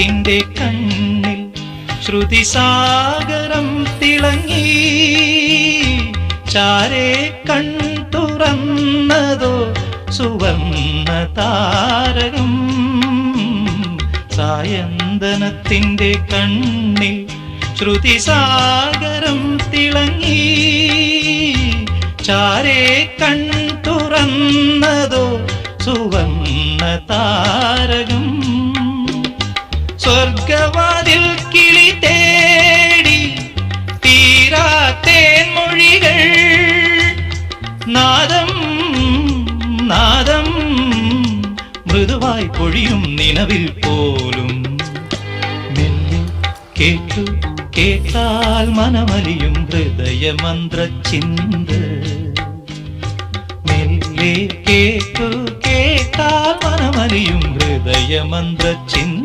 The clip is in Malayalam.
ചന്ദനത്തിൻ്റെ കണ്ണിൽ ശ്രുതിസാഗരം തിളങ്ങി. ചാരേ കൺ തുറന്നതോ സുവർണ താരകം. സായന്തനത്തിൻ്റെ കണ്ണിൽ ശ്രുതിസാഗരം തിളങ്ങി. ചാരേ കൺ തുറന്നതോ സുവർണ താരകം. സ്വർഗവാതിൽ കിളി തേടി തീരാത്തേൻ മൊഴികൾ. നാദം നാദം മൃദുവായി പൊഴിയും നിലവിൽ പോലും. മെല്ലെ കേട്ടു കേട്ടാൽ മനമലിയും ഹൃദയമന്ത്രചിന്ത. മെല്ലെ കേട്ടു കേട്ടാൽ മനമലിയും ഹൃദയമന്ത്രചിന്ത.